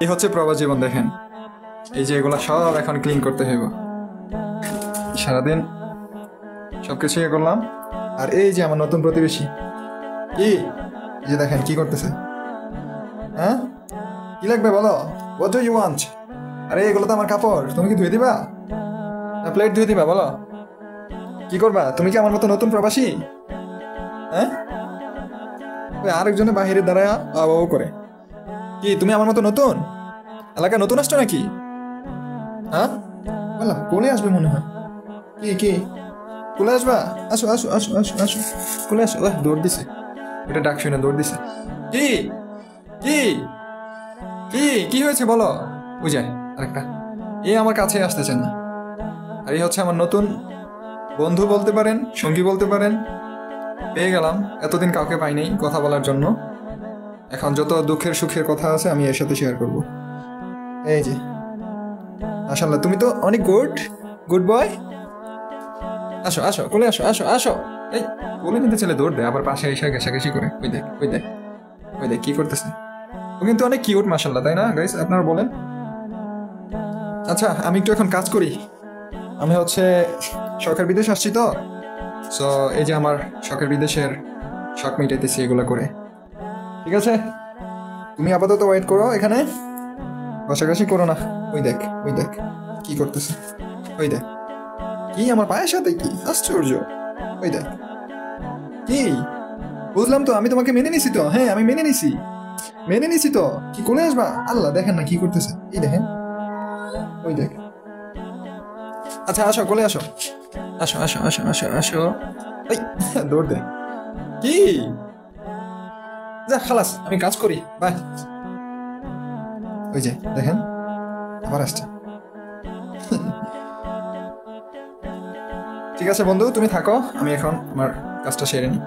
এই হচ্ছে প্রবাস জীবন। দেখেন এই যে এগুলা সব এখন ক্লিন করতে হইব, সারাদিন সবকিছু ইয়ে করলাম। আর এই যে আমার নতুন প্রতিবেশী, কি এই যে দেখেন কি করতেছে। হ্যাঁ, কি লাগবে বলো, what do you want? আরে এগুলো তো আমার কাপড়, তুমি কি ধুয়ে দিবা না প্লেট ধুয়ে দিবা? বলো কি করবা? তুমি কি আমার মতো নতুন প্রবাসী? হ্যাঁ, ওই আরেকজনে বাহিরে দাঁড়ায় আও করে। কি তুমি আমার মতো নতুন এলাকায় নতুন আসছো নাকি? হ্যাঁ, বললাম কোলে আসবে মনে হয়। কি কি কোলে আসবা? আসো আসো আসো আসো আসো, কোলে আসো। দৌড় দিছে, এটা ডাক শুনে দৌড় দিছে। কি কি কি কি হয়েছে বলো? ওই যায় আরেকটা, এ আমার কাছে আসতেছেন না। আর এই হচ্ছে আমার নতুন বন্ধু বলতে পারেন, সঙ্গী বলতে পারেন। পেয়ে গেলাম, এতদিন কাউকে পাইনি কথা বলার জন্য। এখন যত দুঃখের সুখের কথা আছে আমি এর সাথে শেয়ার করব। এই যে মাশাআল্লাহ, তুমি তো অনেক গুড গুড বয়। আসো আসো, কোলে আসো আসো আসো। এই কোলে নিতে ছেলে দৌড় দেয়, আবার পাশে এসে ঘেঁষাঘেঁষি করে। ওই দেখ ওই দেখ ওই দেখ কি করতেছে। ও কিন্তু অনেক কিউট মাশাআল্লাহ, তাই না গাইস? আপনারা বলেন। আচ্ছা আমি একটু এখন কাজ করি। আমি হচ্ছে শখের বিদেশ আসছি তো, সো এই যে আমার শখের বিদেশের শখ মিটাইতেছি এগুলো করে। ঠিক আছে, তুমি আপাতত ওয়েট করো এখানে, ঘষাঘষি করো না। ওই দেখ ওই দেখ কি করতেছে। ওই দেখ কি আমার পায়ের সাথে, কি আশ্চর্য। ওই দেখ কি, বুঝলাম তো, আমি তোমাকে মেনে নিছি তো। হ্যাঁ আমি মেনে নিছি তো। কি কোলে আসবা? আল্লাহ দেখেন না কি করতেছে, এই দেখেন ওই দেখ। আচ্ছা আসো, কোলে আসো, আসো আসো আসো আসো আসো। এই দৌড় দে। কি যা খালাস, আমি কাজ করি, বাই। ওই যে দেখেন আবার আসছে। ঠিক আছে বন্ধু, তুমি থাকো, আমি এখন আমার কাজটা সেরে নিই।